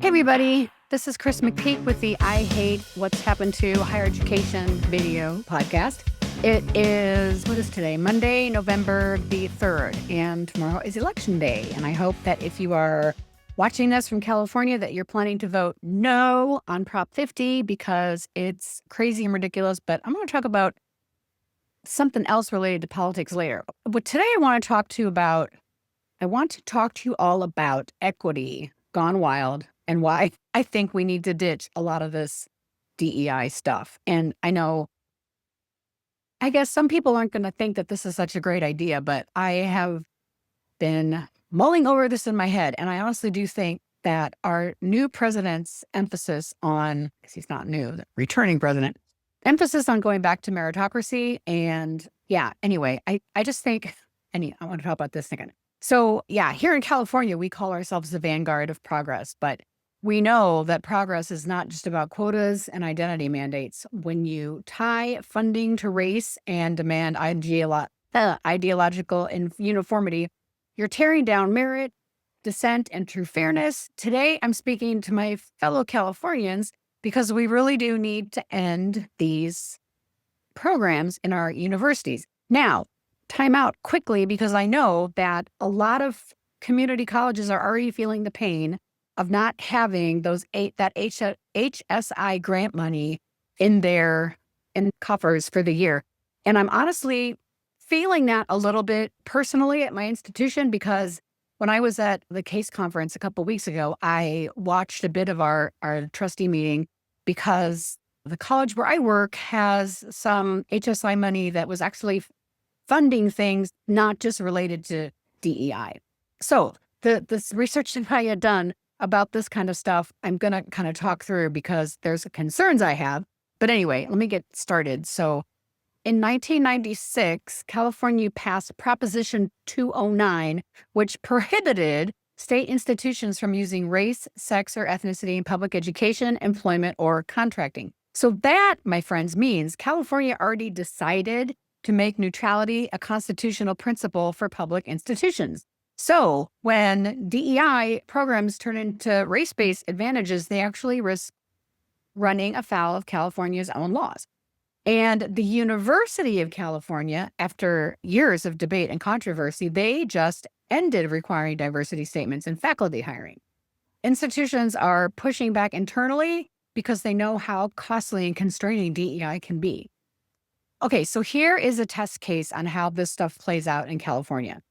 Hey everybody, this is Chris McPeak with the I Hate What's Happened to Higher Education video podcast. It is, what is today? Monday, November the 3rd, and tomorrow is election day. And I hope that if you are watching this from California, that you're planning to vote no on Prop 50 because it's crazy and ridiculous. But I'm going to talk about something else related to politics later. But today I want to talk to you all about equity gone wild and why I think we need to ditch a lot of this DEI stuff. And I guess some people aren't going to think that this is such a great idea, but I have been mulling over this in my head. And I honestly do think that our new president's emphasis on, because he's not new, the returning president, emphasis on going back to meritocracy. And anyway, I just think, I want to talk about this again. So here in California, we call ourselves the vanguard of progress, but we know that progress is not just about quotas and identity mandates. When you tie funding to race and demand ideological uniformity, you're tearing down merit, dissent, and true fairness. Today, I'm speaking to my fellow Californians because we really do need to end these programs in our universities. Now, time out quickly, because I know that a lot of community colleges are already feeling the pain of not having that HSI grant money in coffers for the year. And I'm honestly feeling that a little bit personally at my institution, because when I was at the CASE conference a couple of weeks ago, I watched a bit of our trustee meeting because the college where I work has some HSI money that was actually funding things not just related to DEI. So this research that I had done about this kind of stuff, I'm going to kind of talk through because there's concerns I have. But anyway, let me get started. So in 1996, California passed Proposition 209, which prohibited state institutions from using race, sex, or ethnicity in public education, employment, or contracting. So that, my friends, means California already decided to make neutrality a constitutional principle for public institutions. So when DEI programs turn into race-based advantages, they actually risk running afoul of California's own laws. And the University of California, after years of debate and controversy, they just ended requiring diversity statements in faculty hiring. Institutions are pushing back internally because they know how costly and constraining DEI can be. Okay, so here is a test case on how this stuff plays out in California.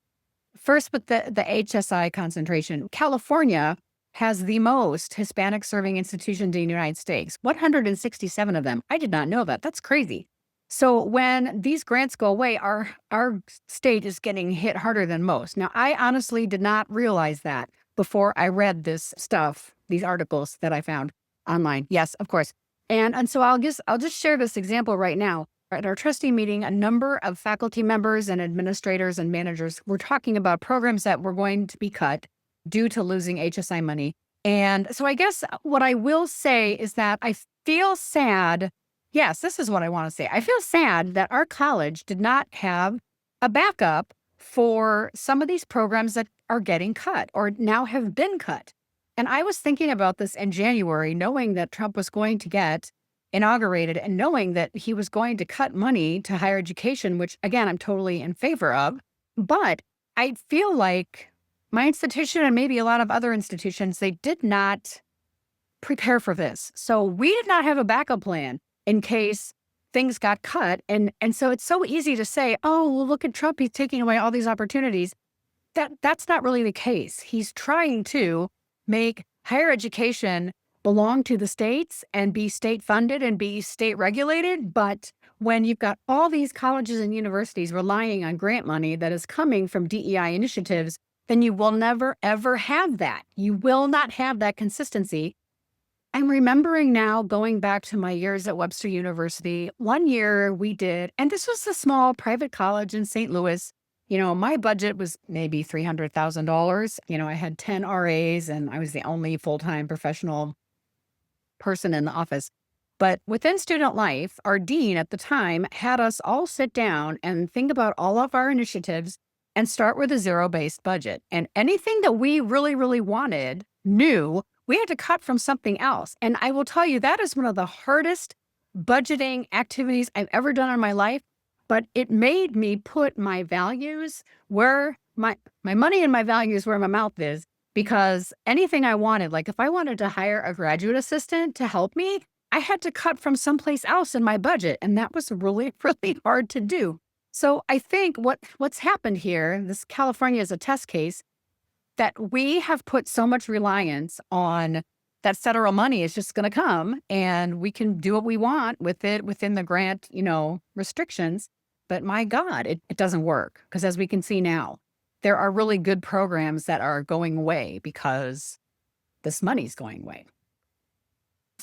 First, with the HSI concentration, California has the most Hispanic Serving Institutions in the United States, 167 of them. I did not know that. That's crazy. So when these grants go away, our state is getting hit harder than most. Now, I honestly did not realize that before I read this stuff, these articles that I found online. Yes, of course. And so I'll just share this example right now. At our trustee meeting, a number of faculty members and administrators and managers were talking about programs that were going to be cut due to losing HSI money. And so I guess what I will say is that I feel sad. Yes, this is what I want to say. I feel sad that our college did not have a backup for some of these programs that are getting cut or now have been cut. And I was thinking about this in January, knowing that Trump was going to get inaugurated and knowing that he was going to cut money to higher education, which again, I'm totally in favor of. But I feel like my institution and maybe a lot of other institutions, they did not prepare for this. So we did not have a backup plan in case things got cut. And so it's so easy to say, oh, well, look at Trump. He's taking away all these opportunities. That's not really the case. He's trying to make higher education belong to the states and be state funded and be state regulated. But when you've got all these colleges and universities relying on grant money that is coming from DEI initiatives, then you will never, ever have that. You will not have that consistency. I'm remembering now, going back to my years at Webster University, one year we did, and this was a small private college in St. Louis. My budget was maybe $300,000. I had 10 RAs and I was the only full-time professional person in the office. But within student life, our dean at the time had us all sit down and think about all of our initiatives and start with a zero-based budget. And anything that we really, really wanted, knew we had to cut from something else. And I will tell you, that is one of the hardest budgeting activities I've ever done in my life. But it made me put my values where my money and my values where my mouth is, because anything I wanted, like if I wanted to hire a graduate assistant to help me, I had to cut from someplace else in my budget. And that was really, really hard to do. So I think what's happened here, this California is a test case, that we have put so much reliance on that federal money is just going to come and we can do what we want with it within the grant, restrictions. But my God, it doesn't work, because as we can see now, there are really good programs that are going away because this money's going away.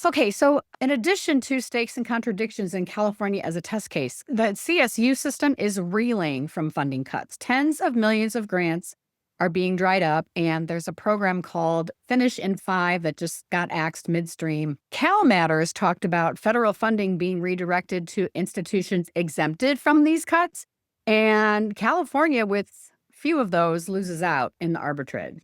Okay, so in addition to stakes and contradictions in California as a test case, the CSU system is reeling from funding cuts. Tens of millions of grants are being dried up, and there's a program called Finish in 5 that just got axed midstream. Cal Matters talked about federal funding being redirected to institutions exempted from these cuts, and California, with few of those, loses out in the arbitrage.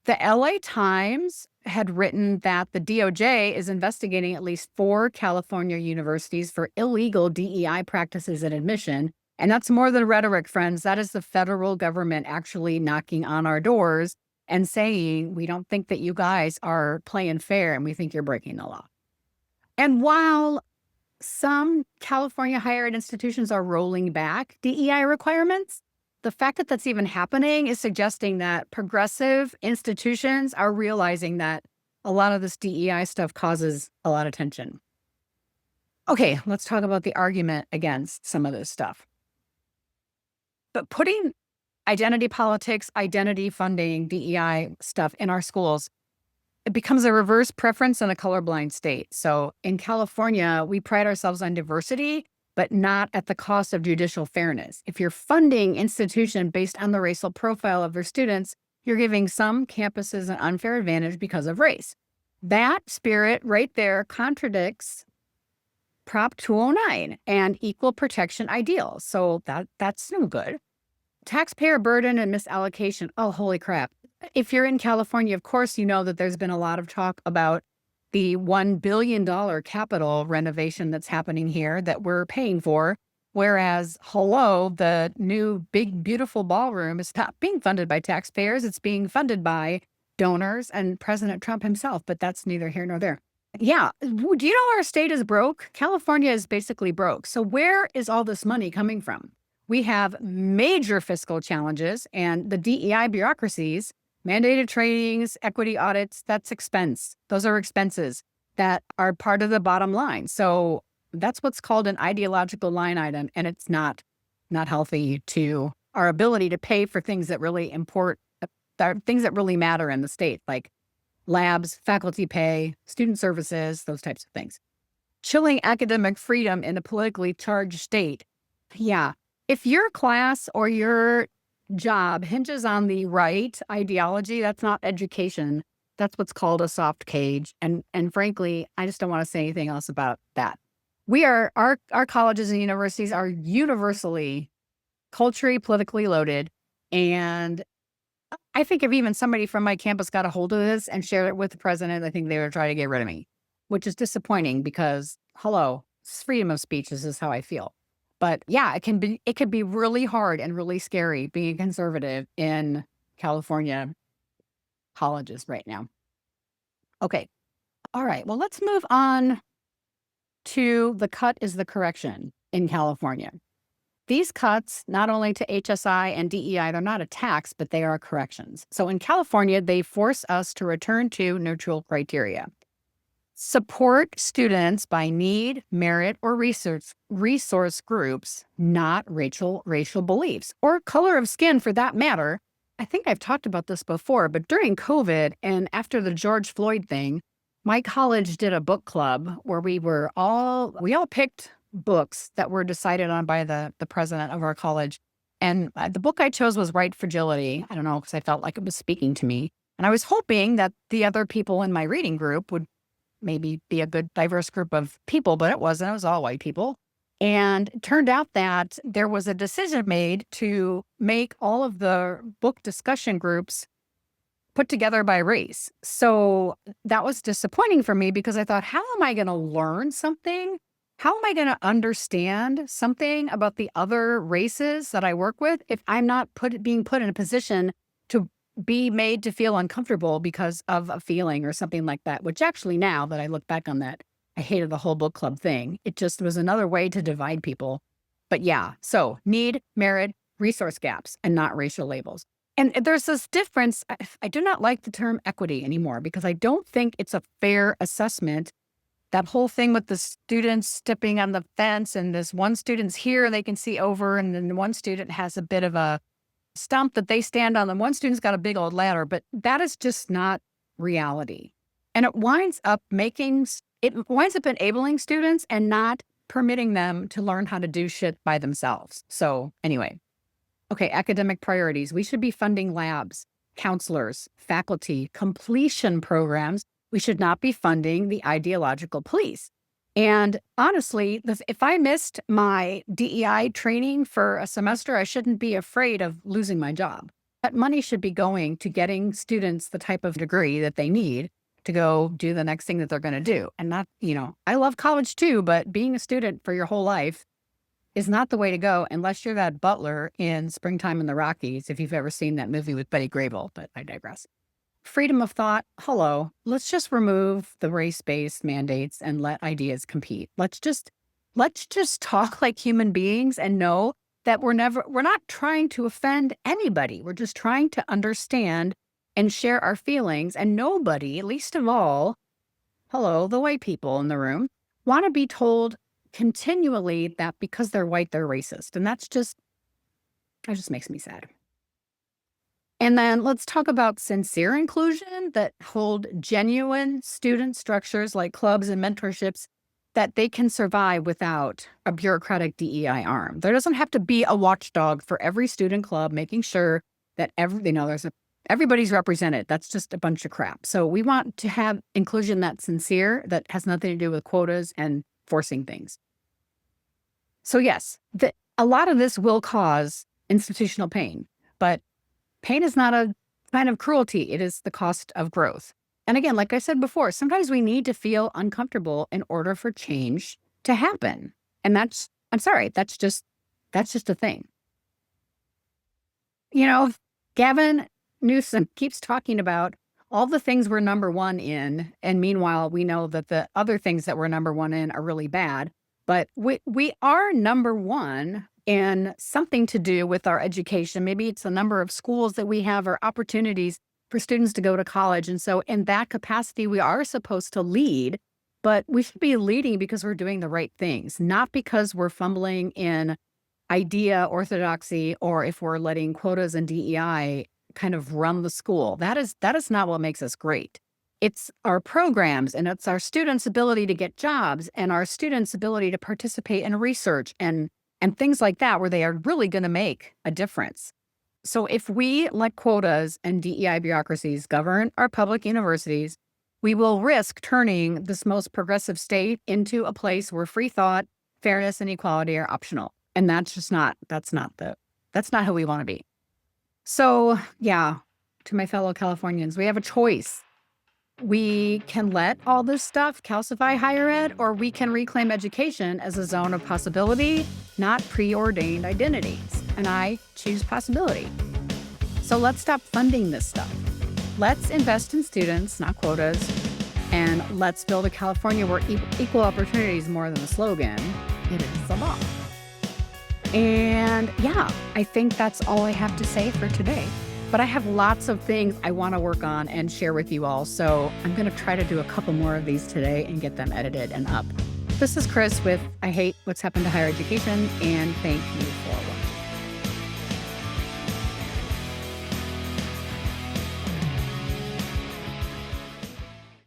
The LA Times had written that the DOJ is investigating at least 4 California universities for illegal DEI practices and admission. And that's more than rhetoric, friends. That is the federal government actually knocking on our doors and saying, we don't think that you guys are playing fair and we think you're breaking the law. And while some California higher ed institutions are rolling back DEI requirements, the fact that that's even happening is suggesting that progressive institutions are realizing that a lot of this DEI stuff causes a lot of tension. Okay, let's talk about the argument against some of this stuff. But putting identity politics, identity funding, DEI stuff in our schools, it becomes a reverse preference in a colorblind state. So in California, we pride ourselves on diversity, but not at the cost of judicial fairness. If you're funding institution based on the racial profile of their students, you're giving some campuses an unfair advantage because of race. That spirit right there contradicts Prop 209 and equal protection ideals. So that's no good. Taxpayer burden and misallocation. Oh, holy crap. If you're in California, of course, you know that there's been a lot of talk about the $1 billion capital renovation that's happening here that we're paying for. Whereas, the new big, beautiful ballroom is not being funded by taxpayers. It's being funded by donors and President Trump himself, but that's neither here nor there. Yeah. Do you know our state is broke? California is basically broke. So where is all this money coming from? We have major fiscal challenges, and the DEI bureaucracies, mandated trainings, equity audits, that's expense. Those are expenses that are part of the bottom line. So that's what's called an ideological line item, and it's not healthy to our ability to pay for things that really things that really matter in the state, like labs, faculty pay, student services, those types of things. Chilling academic freedom in a politically charged state. Yeah. If your class or your job hinges on the right ideology, that's not education. That's what's called a soft cage. And frankly, I just don't want to say anything else about that. Our colleges and universities are universally culturally, politically loaded. And I think if even somebody from my campus got a hold of this and shared it with the president, I think they would try to get rid of me, which is disappointing because, it's freedom of speech. This is how I feel. But yeah, it can be really hard and really scary being a conservative in California colleges right now. Okay. All right. Well, let's move on to the cut is the correction in California. These cuts, not only to HSI and DEI, they're not a tax, but they are corrections. So in California, they force us to return to neutral criteria. Support students by need, merit, or resource groups, not racial beliefs or color of skin for that matter. I think I've talked about this before, but during COVID and after the George Floyd thing, my college did a book club where we all picked books that were decided on by the president of our college. And the book I chose was Right Fragility. I don't know, because I felt like it was speaking to me. And I was hoping that the other people in my reading group would maybe be a good diverse group of people, but it wasn't. It was all white people. And it turned out that there was a decision made to make all of the book discussion groups put together by race. So that was disappointing for me because I thought, how am I going to learn something? How am I going to understand something about the other races that I work with if I'm not being put in a position to be made to feel uncomfortable because of a feeling or something like that, which actually now that I look back on that, I hated the whole book club thing. It just was another way to divide people. But yeah, so need, merit, resource gaps, and not racial labels. And there's this difference. I do not like the term equity anymore because I don't think it's a fair assessment. That whole thing with the students stepping on the fence and this one student's here, they can see over, and then one student has a bit of a stump that they stand on, and one student's got a big old ladder, but that is just not reality. And it winds up enabling students and not permitting them to learn how to do shit by themselves. So anyway, okay, academic priorities. We should be funding labs, counselors, faculty, completion programs. We should not be funding the ideological police. And honestly, if I missed my DEI training for a semester, I shouldn't be afraid of losing my job. That money should be going to getting students the type of degree that they need to go do the next thing that they're going to do. And not, I love college too, but being a student for your whole life is not the way to go unless you're that butler in Springtime in the Rockies, if you've ever seen that movie with Betty Grable, but I digress. Freedom of thought. Hello. Let's just remove the race-based mandates and let ideas compete. Let's just talk like human beings and know that we're not trying to offend anybody. We're just trying to understand and share our feelings. And nobody, least of all, hello, the white people in the room, want to be told continually that because they're white, they're racist. And that just makes me sad. And then let's talk about sincere inclusion that hold genuine student structures like clubs and mentorships that they can survive without a bureaucratic DEI arm. There doesn't have to be a watchdog for every student club, making sure that everybody's represented. That's just a bunch of crap. So we want to have inclusion that's sincere, that has nothing to do with quotas and forcing things. So yes, a lot of this will cause institutional pain, but pain is not a kind of cruelty. It is the cost of growth. And again, like I said before, sometimes we need to feel uncomfortable in order for change to happen. And that's just a thing. Gavin Newsom keeps talking about all the things we're number one in. And meanwhile, we know that the other things that we're number one in are really bad. But we are number one in something to do with our education. Maybe it's the number of schools that we have or opportunities for students to go to college. And so in that capacity, we are supposed to lead, but we should be leading because we're doing the right things, not because we're fumbling in idea orthodoxy or if we're letting quotas and DEI kind of run the school. That is not what makes us great. It's our programs and it's our students' ability to get jobs and our students' ability to participate in research and things like that, where they are really going to make a difference. So if we let quotas and DEI bureaucracies govern our public universities, we will risk turning this most progressive state into a place where free thought, fairness, and equality are optional. And that's not who we want to be. So yeah, to my fellow Californians, we have a choice. We can let all this stuff calcify higher ed, or we can reclaim education as a zone of possibility, not preordained identities. And I choose possibility. So let's stop funding this stuff. Let's invest in students, not quotas. And let's build a California where equal opportunity is more than a slogan. It is the law. And yeah, I think that's all I have to say for today. But I have lots of things I want to work on and share with you all. So I'm going to try to do a couple more of these today and get them edited and up. This is Chris with I Hate What's Happened to Higher Education, and thank you for